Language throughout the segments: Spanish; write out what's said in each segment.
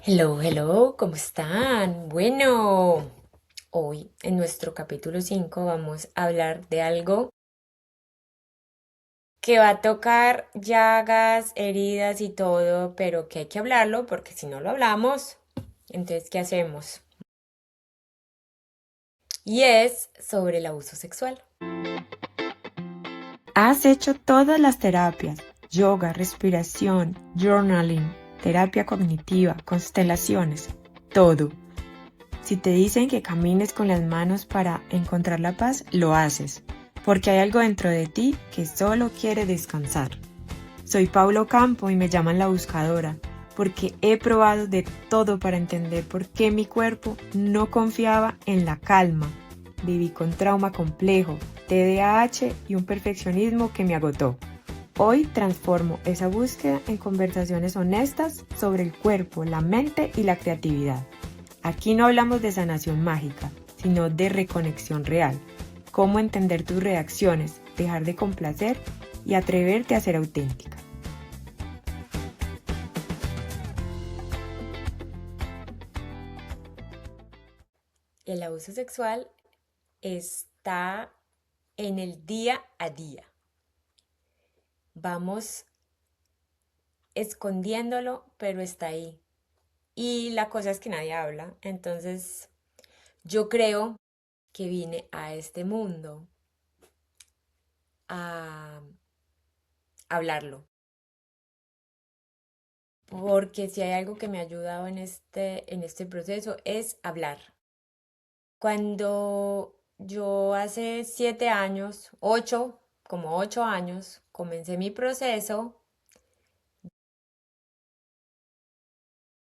Hello, hello, ¿cómo están? Bueno, hoy en nuestro capítulo 5 vamos a hablar de algo que va a tocar llagas, heridas y todo, pero que hay que hablarlo porque si no lo hablamos, entonces, ¿qué hacemos? Y es sobre el abuso sexual. Has hecho todas las terapias: yoga, respiración, journaling, terapia cognitiva, constelaciones, todo. Si te dicen que camines con las manos para encontrar la paz, lo haces, porque hay algo dentro de ti que solo quiere descansar. Soy Paulo Campo y me llaman la buscadora, porque he probado de todo para entender por qué mi cuerpo no confiaba en la calma. Viví con trauma complejo, TDAH y un perfeccionismo que me agotó. Hoy transformo esa búsqueda en conversaciones honestas sobre el cuerpo, la mente y la creatividad. Aquí no hablamos de sanación mágica, sino de reconexión real. Cómo entender tus reacciones, dejar de complacer y atreverte a ser auténtica. El abuso sexual está en el día a día. Vamos escondiéndolo, pero está ahí. Y la cosa es que nadie habla. Entonces, yo creo que vine a este mundo a hablarlo. Porque si hay algo que me ha ayudado en este proceso es hablar. Cuando yo hace 7 años, como 8 años, comencé mi proceso,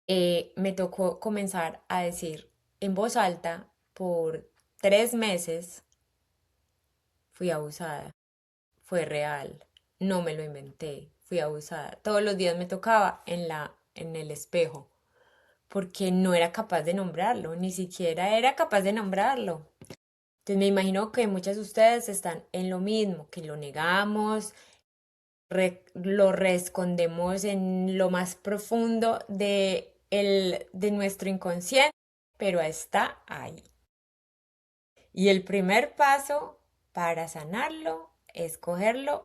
me tocó comenzar a decir en voz alta por 3 meses, fui abusada. Fue real, no me lo inventé, fui abusada. Todos los días me tocaba en el espejo, porque no era capaz de nombrarlo, ni siquiera era capaz de nombrarlo. Entonces me imagino que muchas de ustedes están en lo mismo, que lo negamos, lo reescondemos en lo más profundo de nuestro inconsciente, pero está ahí. Y el primer paso para sanarlo es cogerlo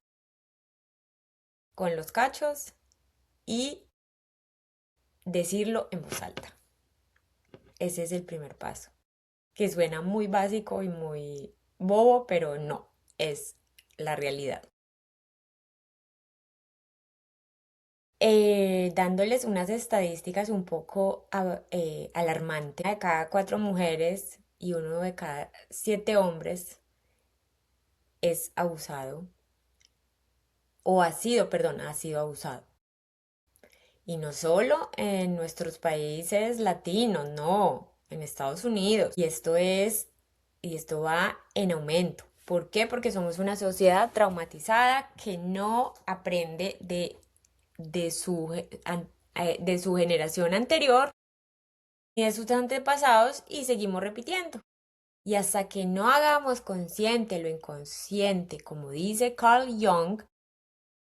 con los cachos y decirlo en voz alta. Ese es el primer paso, que suena muy básico y muy bobo, pero no, es la realidad. Dándoles unas estadísticas un poco alarmantes, de cada 4 mujeres y uno de cada 7 hombres es abusado, o ha sido abusado. Y no solo en nuestros países latinos, no, en Estados Unidos. Y esto va en aumento. ¿Por qué? Porque somos una sociedad traumatizada que no aprende de de su generación anterior y de sus antepasados y seguimos repitiendo. Y hasta que no hagamos consciente lo inconsciente, como dice Carl Jung,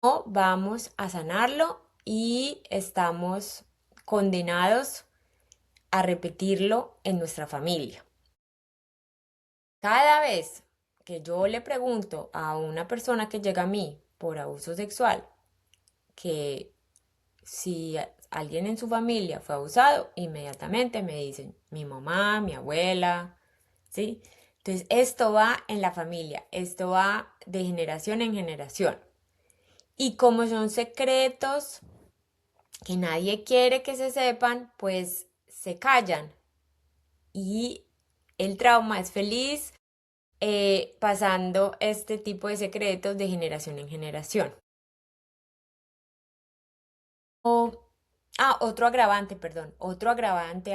no vamos a sanarlo y estamos condenados a repetirlo en nuestra familia. Cada vez que yo le pregunto a una persona que llega a mí por abuso sexual que si alguien en su familia fue abusado, inmediatamente me dicen mi mamá, mi abuela, ¿sí? Entonces, esto va en la familia, esto va de generación en generación. Y como son secretos que nadie quiere que se sepan, pues se callan. Y el trauma es feliz pasando este tipo de secretos de generación en generación. O, otro agravante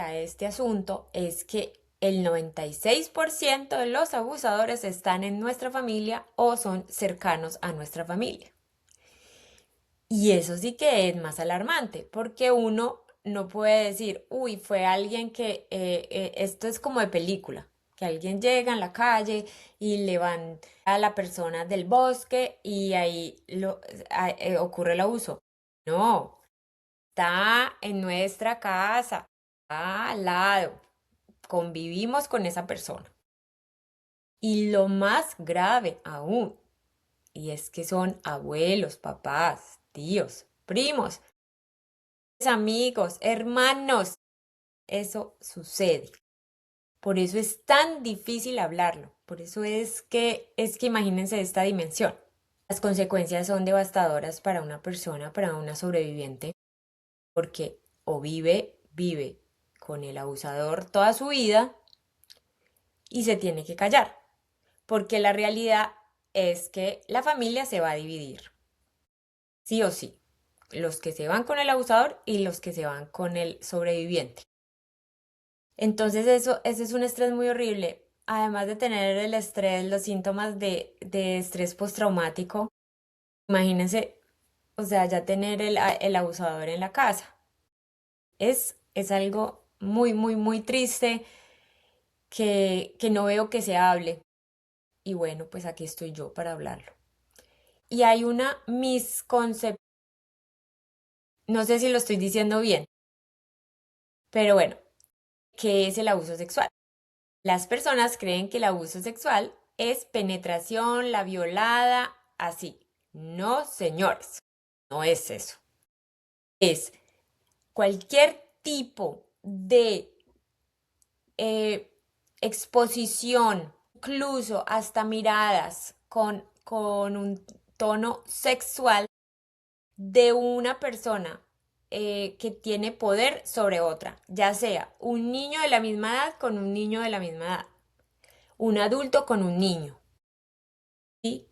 a este asunto es que el 96% de los abusadores están en nuestra familia o son cercanos a nuestra familia. Y eso sí que es más alarmante, porque uno no puede decir, uy, fue alguien que, esto es como de película, que alguien llega en la calle y le van a la persona del bosque y ahí ocurre el abuso. No, está en nuestra casa, está al lado, convivimos con esa persona. Y lo más grave aún, y es que son abuelos, papás, tíos, primos, amigos, hermanos. Eso sucede. Por eso es tan difícil hablarlo. Por eso es que imagínense esta dimensión. Las consecuencias son devastadoras para una persona, para una sobreviviente, porque o vive con el abusador toda su vida y se tiene que callar, porque la realidad es que la familia se va a dividir, sí o sí, los que se van con el abusador y los que se van con el sobreviviente. Entonces eso es un estrés muy horrible. Además de tener el estrés, los síntomas de estrés postraumático, imagínense, o sea, ya tener el abusador en la casa. Es algo muy, muy, muy triste que no veo que se hable. Y bueno, pues aquí estoy yo para hablarlo. Y hay una misconcepción, no sé si lo estoy diciendo bien, pero bueno, ¿qué es el abuso sexual? Las personas creen que el abuso sexual es penetración, la violada, así. No, señores, no es eso. Es cualquier tipo de eh, exposición, incluso hasta miradas con un tono sexual de una persona que tiene poder sobre otra, ya sea un niño de la misma edad con un niño de la misma edad, un adulto con un niño. ¿Sí?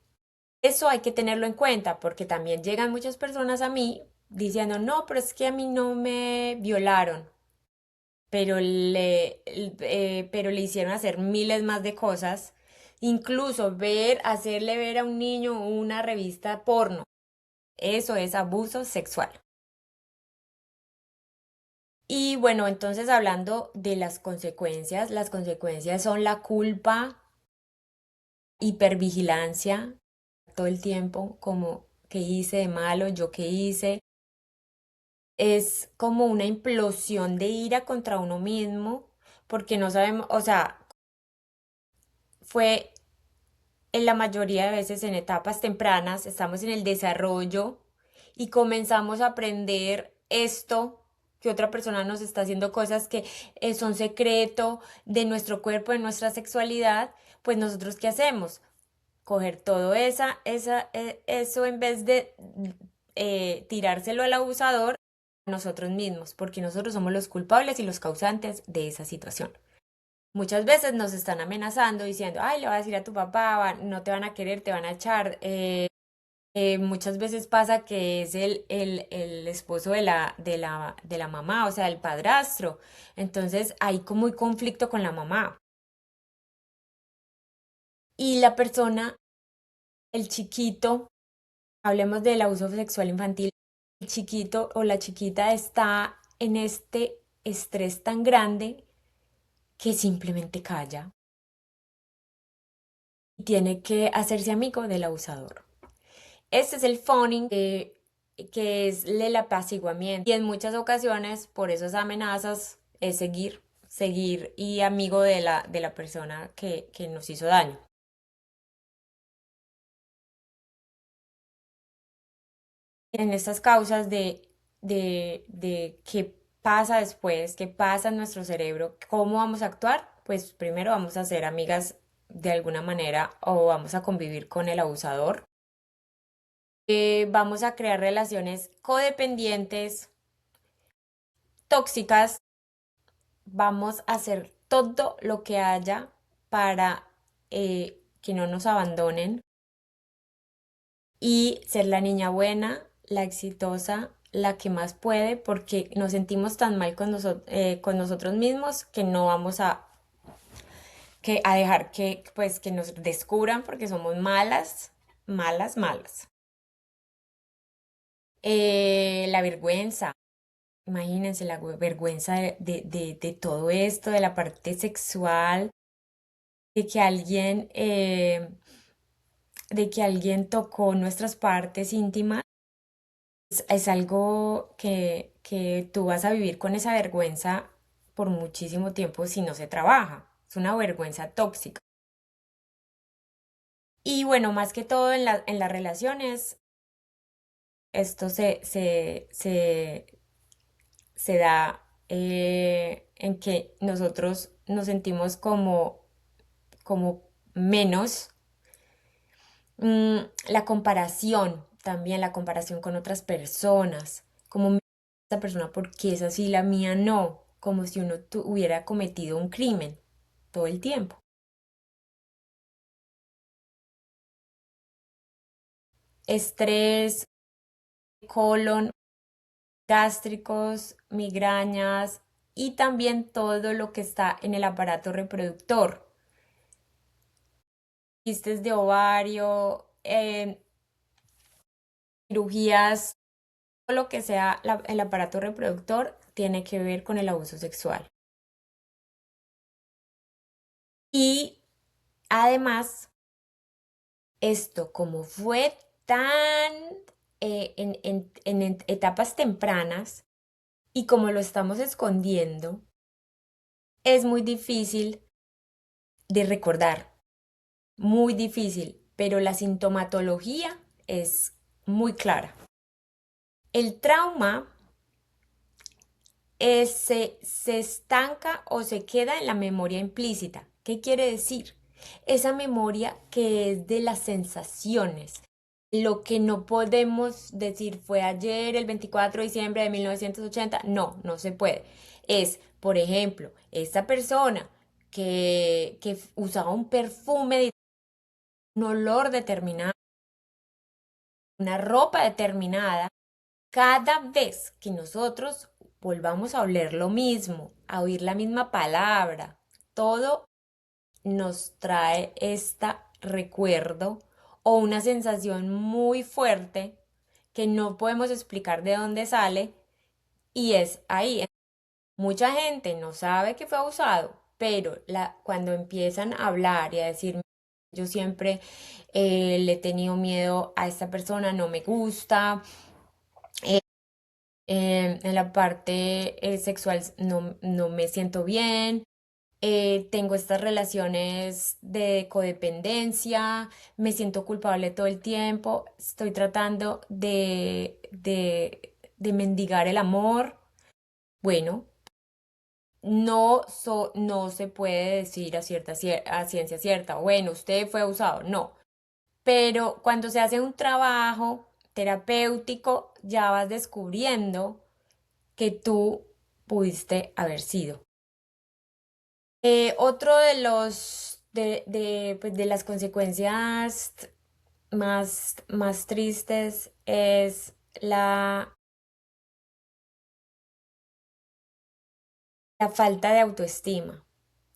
Eso hay que tenerlo en cuenta porque también llegan muchas personas a mí diciendo, no, pero es que a mí no me violaron, pero le hicieron hacer miles más de cosas, incluso hacerle ver a un niño una revista porno. Eso es abuso sexual. Y bueno, entonces hablando de las consecuencias son la culpa, hipervigilancia, todo el tiempo, como qué hice de malo, yo qué hice. Es como una implosión de ira contra uno mismo, porque no sabemos, o sea, fue en la mayoría de veces en etapas tempranas, estamos en el desarrollo y comenzamos a aprender esto, que otra persona nos está haciendo cosas que son secreto de nuestro cuerpo, de nuestra sexualidad, pues nosotros ¿qué hacemos? Coger todo eso en vez de tirárselo al abusador a nosotros mismos, porque nosotros somos los culpables y los causantes de esa situación. Muchas veces nos están amenazando diciendo, ay, le vas a decir a tu papá, no te van a querer, te van a echar. Muchas veces pasa que es el esposo de la mamá, o sea, el padrastro. Entonces hay como un conflicto con la mamá. Y la persona, el chiquito, hablemos del abuso sexual infantil, el chiquito o la chiquita está en este estrés tan grande que simplemente calla y tiene que hacerse amigo del abusador. Este es el phoning que es el apaciguamiento y en muchas ocasiones por esas amenazas es seguir y amigo de la persona que nos hizo daño. En estas causas de qué pasa después, qué pasa en nuestro cerebro, cómo vamos a actuar, pues primero vamos a ser amigas de alguna manera o vamos a convivir con el abusador. Vamos a crear relaciones codependientes, tóxicas, vamos a hacer todo lo que haya para que no nos abandonen y ser la niña buena, la exitosa, la que más puede, porque nos sentimos tan mal con nosotros mismos que no vamos a dejar que nos descubran porque somos malas, malas, malas. La vergüenza. Imagínense la vergüenza de todo esto, de la parte sexual, de que alguien, de que alguien tocó nuestras partes íntimas, Es algo que tú vas a vivir con esa vergüenza por muchísimo tiempo si no se trabaja. Es una vergüenza tóxica. Y bueno, más que todo en las relaciones, esto se da en que nosotros nos sentimos como menos. La comparación, también la comparación con otras personas, como esta persona, porque es así, la mía no, como si uno hubiera cometido un crimen todo el tiempo. Estrés, colon, gástricos, migrañas y también todo lo que está en el aparato reproductor. Quistes de ovario, cirugías, todo lo que sea el aparato reproductor tiene que ver con el abuso sexual. Y además, esto como fue tan en etapas tempranas y como lo estamos escondiendo, es muy difícil de recordar, muy difícil, pero la sintomatología es muy clara. El trauma se estanca o se queda en la memoria implícita. ¿Qué quiere decir? Esa memoria que es de las sensaciones. Lo que no podemos decir fue ayer, el 24 de diciembre de 1980. No, no se puede. Es, por ejemplo, esta persona que usaba un perfume, un olor determinado, una ropa determinada. Cada vez que nosotros volvamos a oler lo mismo, a oír la misma palabra, todo nos trae este recuerdo o una sensación muy fuerte que no podemos explicar de dónde sale y es ahí. Mucha gente no sabe que fue abusado, pero cuando empiezan a hablar y a decir, yo siempre le he tenido miedo a esta persona, no me gusta, en la parte sexual no me siento bien, tengo estas relaciones de codependencia, me siento culpable todo el tiempo, estoy tratando de mendigar el amor. Bueno, no se puede decir a ciencia cierta, bueno, usted fue abusado, no. Pero cuando se hace un trabajo terapéutico, ya vas descubriendo que tú pudiste haber sido. Otro de pues, de las consecuencias más tristes es la falta de autoestima.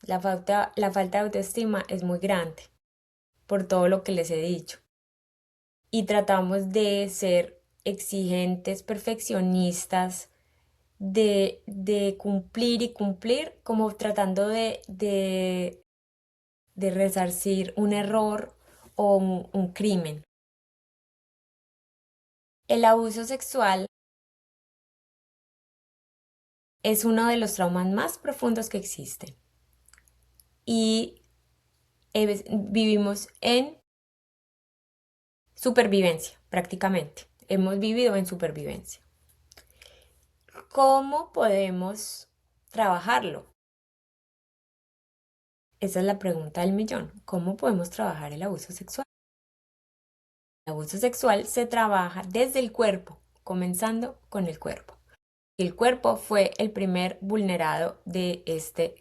La falta de autoestima es muy grande por todo lo que les he dicho. Y tratamos de ser exigentes, perfeccionistas, de cumplir y cumplir, como tratando de resarcir un error o un crimen. El abuso sexual es uno de los traumas más profundos que existen y vivimos en supervivencia, prácticamente. Hemos vivido en supervivencia. ¿Cómo podemos trabajarlo? Esa es la pregunta del millón. ¿Cómo podemos trabajar el abuso sexual? El abuso sexual se trabaja desde el cuerpo, comenzando con el cuerpo. El cuerpo fue el primer vulnerado de este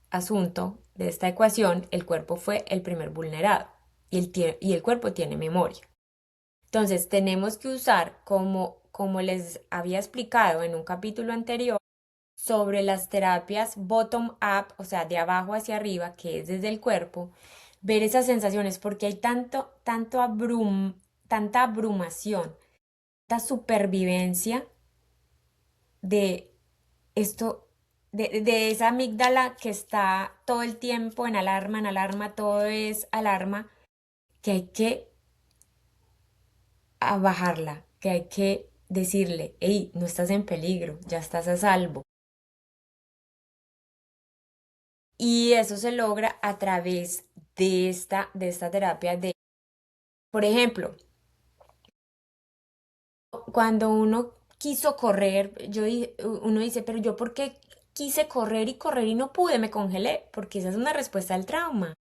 asunto, de esta ecuación. El cuerpo fue el primer vulnerado y el cuerpo tiene memoria. Entonces, tenemos que usar, como les había explicado en un capítulo anterior, sobre las terapias bottom-up, o sea, de abajo hacia arriba, que es desde el cuerpo, ver esas sensaciones, porque hay tanta abrumación, tanta supervivencia de esto, de esa amígdala que está todo el tiempo en alarma, todo es alarma, que hay que bajarla, que hay que decirle, hey, no estás en peligro, ya estás a salvo. Y eso se logra a través de esta terapia de, por ejemplo, cuando uno quiso correr, uno dice, pero yo por qué quise correr y no pude, me congelé, porque esa es una respuesta al trauma.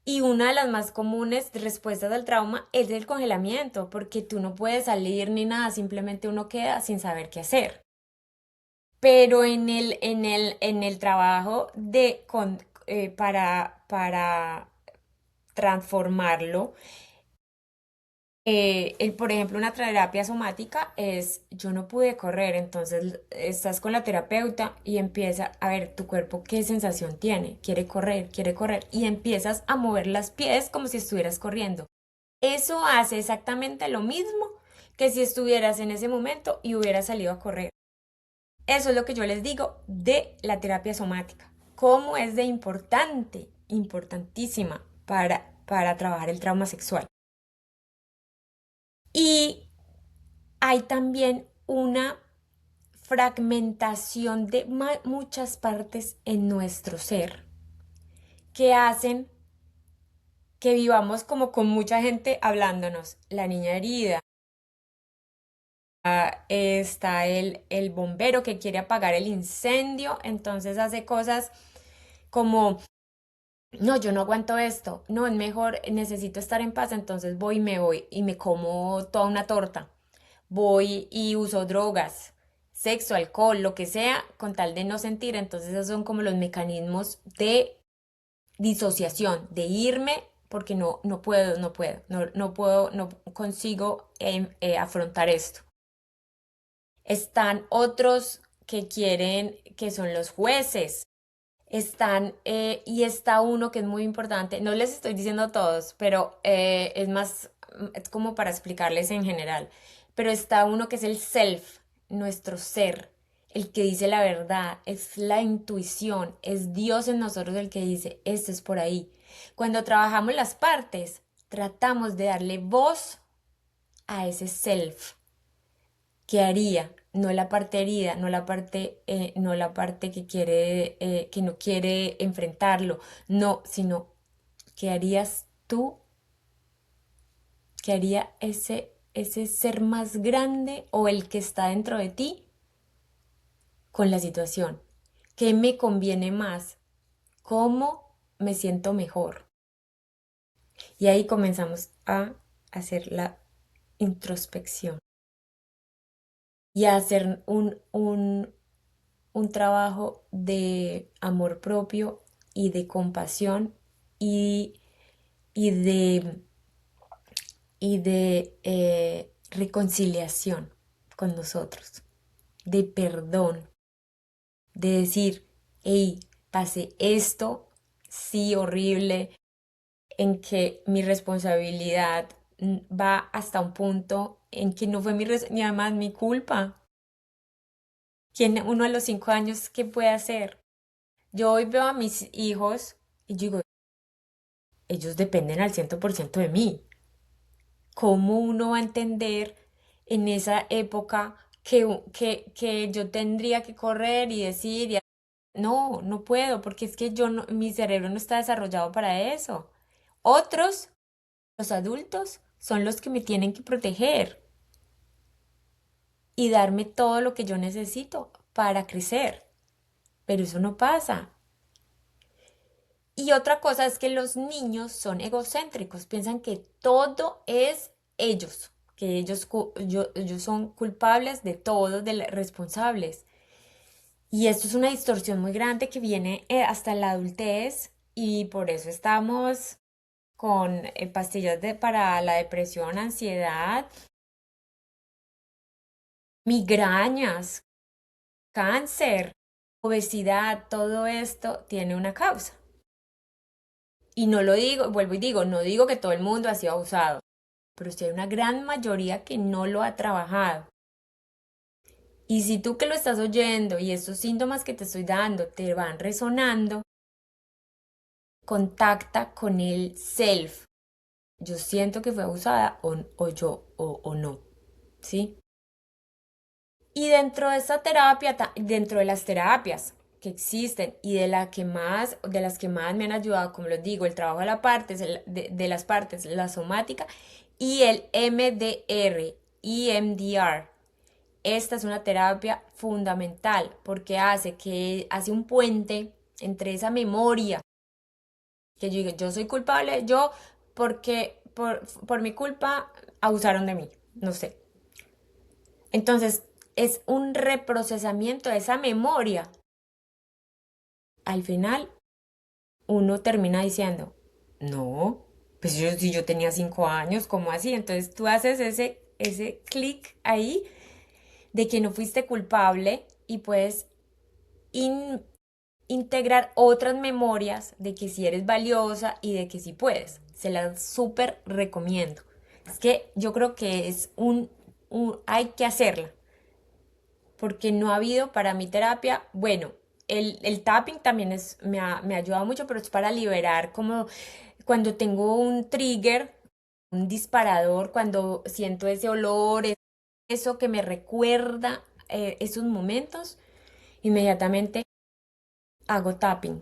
Y una de las más comunes respuestas al trauma es el congelamiento, porque tú no puedes salir ni nada, simplemente uno queda sin saber qué hacer. Pero en el trabajo para transformarlo, por ejemplo, una terapia somática es, yo no pude correr, entonces estás con la terapeuta y empieza a ver tu cuerpo qué sensación tiene, quiere correr, y empiezas a mover las pies como si estuvieras corriendo. Eso hace exactamente lo mismo que si estuvieras en ese momento y hubieras salido a correr. Eso es lo que yo les digo de la terapia somática. Cómo es de importante, importantísima para trabajar el trauma sexual. Y hay también una fragmentación de muchas partes en nuestro ser que hacen que vivamos como con mucha gente hablándonos. La niña herida, está el bombero que quiere apagar el incendio, entonces hace cosas como, no, yo no aguanto esto, no, es mejor, necesito estar en paz, entonces voy y me voy y me como toda una torta, voy y uso drogas, sexo, alcohol, lo que sea, con tal de no sentir, entonces esos son como los mecanismos de disociación, de irme porque no puedo, no consigo afrontar esto. Están otros que quieren, que son los jueces. Y está uno que es muy importante. No les estoy diciendo todos, pero es más, es como para explicarles en general. Pero está uno que es el self, nuestro ser, el que dice la verdad, es la intuición, es Dios en nosotros el que dice, esto es por ahí. Cuando trabajamos las partes, tratamos de darle voz a ese self. ¿Qué haría? No la parte herida, no la parte que quiere, que no quiere enfrentarlo, no, sino ¿qué harías tú? ¿Qué haría ese ser más grande o el que está dentro de ti con la situación? ¿Qué me conviene más? ¿Cómo me siento mejor? Y ahí comenzamos a hacer la introspección y a hacer un trabajo de amor propio y de compasión y, y de, y de reconciliación con nosotros, de perdón, de decir, hey, pasé esto, sí, horrible, en que mi responsabilidad va hasta un punto en que no fue ni además mi culpa. ¿Quién uno a los 5 años qué puede hacer? Yo hoy veo a mis hijos y yo digo, ellos dependen al 100% de mí. ¿Cómo uno va a entender en esa época que yo tendría que correr y decir, no, no puedo, porque es que mi cerebro no está desarrollado para eso. Otros, los adultos, son los que me tienen que proteger y darme todo lo que yo necesito para crecer. Pero eso no pasa. Y otra cosa es que los niños son egocéntricos, piensan que todo es ellos, que ellos son culpables de todo, responsables. Y esto es una distorsión muy grande que viene hasta la adultez y por eso estamos con pastillas para la depresión, ansiedad, migrañas, cáncer, obesidad, todo esto tiene una causa. Y no lo digo, vuelvo y digo, no digo que todo el mundo ha sido abusado, pero sí hay una gran mayoría que no lo ha trabajado. Y si tú que lo estás oyendo y estos síntomas que te estoy dando te van resonando, contacta con el self. Yo siento que fue abusada o no, ¿sí? Y dentro de esta terapia, dentro de las terapias que existen y de las que más me han ayudado, como les digo, el trabajo de, de las partes, la somática y el MDR, EMDR. Esta es una terapia fundamental porque hace un puente entre esa memoria que yo digo, yo soy culpable, yo porque por mi culpa abusaron de mí, no sé. Entonces, es un reprocesamiento de esa memoria. Al final, uno termina diciendo, no, pues si yo tenía 5 años, ¿cómo así? Entonces tú haces ese clic ahí de que no fuiste culpable y puedes in- integrar otras memorias de que si eres valiosa y de que si puedes. Se las súper recomiendo. Es que yo creo que hay que hacerla porque no ha habido para mi terapia, bueno, el tapping también me ha ayudado mucho, pero es para liberar como cuando tengo un trigger, un disparador, cuando siento ese olor, eso que me recuerda esos momentos, inmediatamente hago tapping.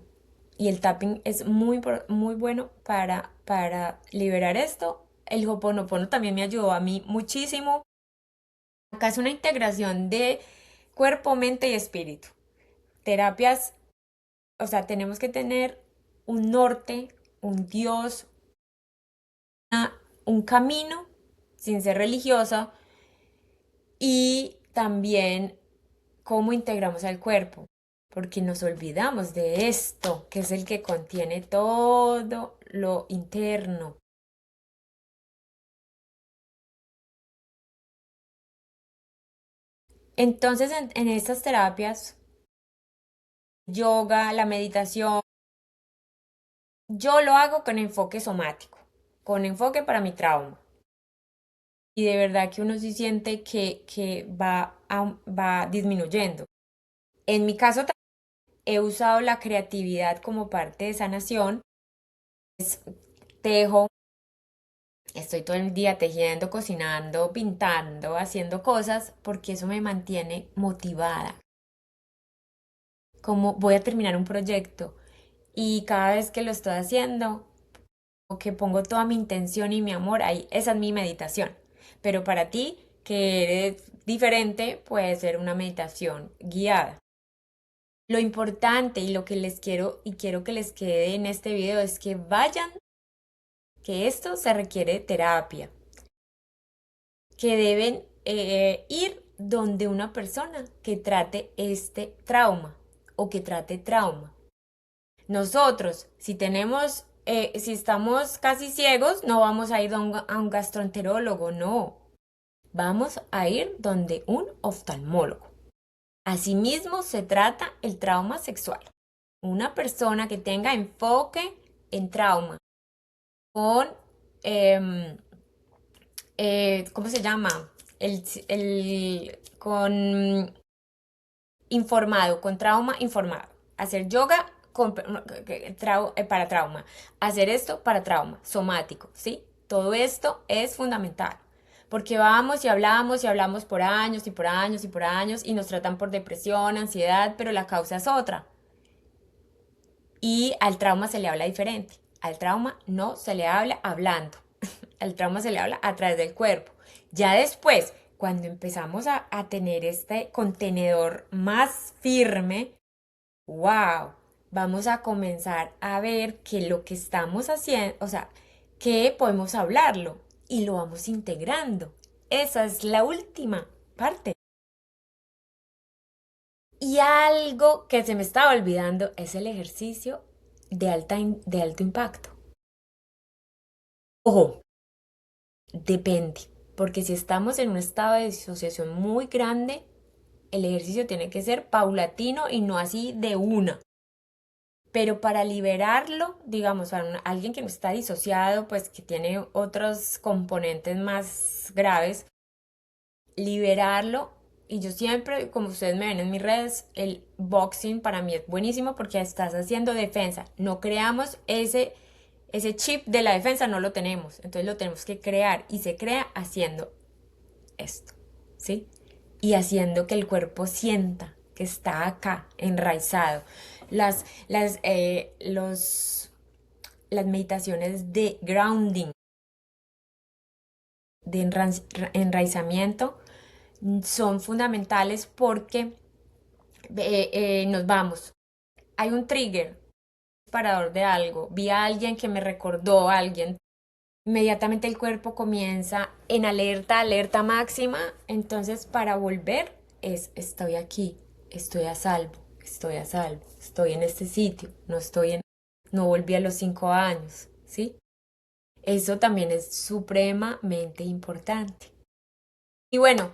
Y el tapping es muy bueno para liberar esto. El Hoponopono también me ayudó a mí muchísimo. Acá es una integración de cuerpo, mente y espíritu. Terapias, o sea, tenemos que tener un norte, un Dios, un camino, sin ser religiosa, y también cómo integramos al cuerpo, porque nos olvidamos de esto, que es el que contiene todo lo interno. Entonces, en estas terapias, yoga, la meditación, yo lo hago con enfoque somático, con enfoque para mi trauma. Y de verdad que uno sí siente que va disminuyendo. En mi caso, he usado la creatividad como parte de sanación. Tejo, estoy todo el día tejiendo, cocinando, pintando, haciendo cosas, porque eso me mantiene motivada. Como voy a terminar un proyecto y cada vez que lo estoy haciendo, o que pongo toda mi intención y mi amor ahí, esa es mi meditación. Pero para ti, que eres diferente, puede ser una meditación guiada. Lo importante y lo que les quiero y quiero que les quede en este video es que vayan, que esto se requiere terapia, que deben ir donde una persona que trate este trauma o que trate trauma. Nosotros, si estamos casi ciegos, no vamos a ir a un gastroenterólogo, no. Vamos a ir donde un oftalmólogo. Asimismo, se trata el trauma sexual. Una persona que tenga enfoque en trauma, con, em, ¿cómo se llama? Con informado, con trauma informado. Hacer yoga para trauma. Hacer esto para trauma, somático, ¿sí? Todo esto es fundamental. Porque vamos y hablamos por años y por años y por años y nos tratan por depresión, ansiedad, pero la causa es otra. Y al trauma se le habla diferente. Al trauma no se le habla hablando. Al trauma se le habla a través del cuerpo. Ya después, cuando empezamos a tener este contenedor más firme, wow, vamos a comenzar a ver que lo que estamos haciendo, o sea, que podemos hablarlo y lo vamos integrando. Esa es la última parte. Y algo que se me estaba olvidando es el ejercicio de alto impacto. Ojo, depende, porque si estamos en un estado de disociación muy grande, el ejercicio tiene que ser paulatino y no así de una. Pero para liberarlo, digamos, para alguien que no está disociado, pues que tiene otros componentes más graves, liberarlo. Y yo siempre, como ustedes me ven en mis redes, el boxing para mí es buenísimo porque estás haciendo defensa. No creamos ese chip de la defensa, no lo tenemos. Entonces lo tenemos que crear y se crea haciendo esto, ¿sí? y haciendo que el cuerpo sienta que está acá, enraizado. Las, las, eh, los, las meditaciones de grounding, de enraizamiento, son fundamentales porque nos vamos. Hay un trigger, disparador de algo. Vi a alguien que me recordó a alguien. Inmediatamente el cuerpo comienza en alerta, alerta máxima. Entonces, para volver estoy aquí, estoy a salvo, estoy a salvo, estoy en este sitio, no volví a los 5 años, ¿sí? Eso también es supremamente importante. Y bueno,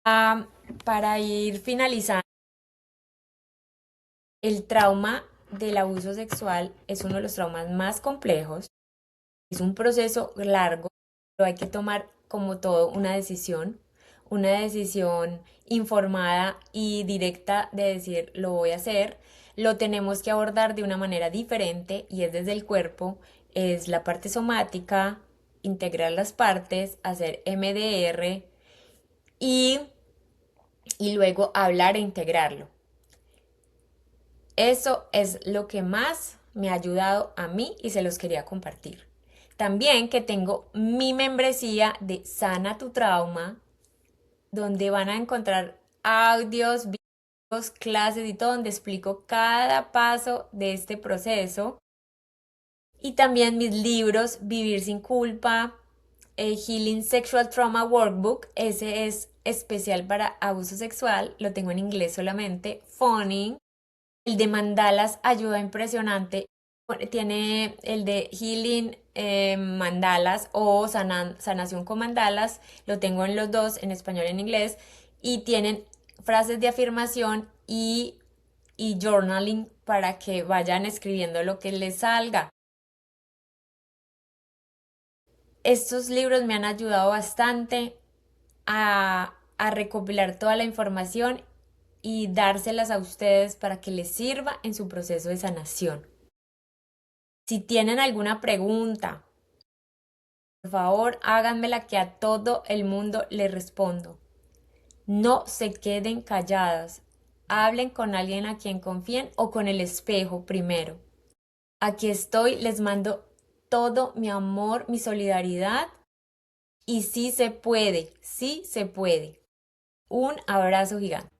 ah, para ir finalizando, el trauma del abuso sexual es uno de los traumas más complejos. Es un proceso largo, pero hay que tomar como todo una decisión informada y directa de decir lo voy a hacer. Lo tenemos que abordar de una manera diferente y es desde el cuerpo, es la parte somática, integrar las partes, hacer MDR y, y luego hablar e integrarlo. Eso es lo que más me ha ayudado a mí y se los quería compartir. También que tengo mi membresía de Sana tu Trauma, donde van a encontrar audios, videos, clases y todo, donde explico cada paso de este proceso. Y también mis libros, Vivir sin culpa, Healing Sexual Trauma Workbook, ese es especial para abuso sexual, lo tengo en inglés solamente, Phoning. El de mandalas ayuda impresionante. Tiene el de Healing Mandalas o Sanación con Mandalas. Lo tengo en los dos, en español y en inglés. Y tienen frases de afirmación y journaling para que vayan escribiendo lo que les salga. Estos libros me han ayudado bastante a recopilar toda la información y dárselas a ustedes para que les sirva en su proceso de sanación. Si tienen alguna pregunta, por favor háganmela que a todo el mundo le respondo. No se queden calladas. Hablen con alguien a quien confíen o con el espejo primero. Aquí estoy, les mando todo mi amor, mi solidaridad y sí se puede, sí se puede. Un abrazo gigante.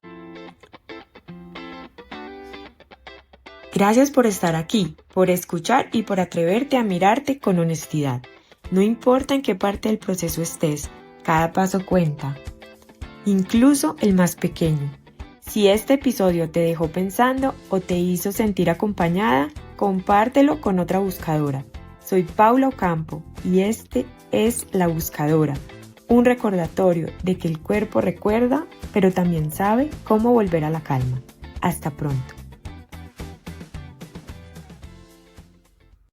Gracias por estar aquí, por escuchar y por atreverte a mirarte con honestidad. No importa en qué parte del proceso estés, cada paso cuenta, incluso el más pequeño. Si este episodio te dejó pensando o te hizo sentir acompañada, compártelo con otra buscadora. Soy Paula Ocampo y este es La Buscadora, un recordatorio de que el cuerpo recuerda, pero también sabe cómo volver a la calma. Hasta pronto.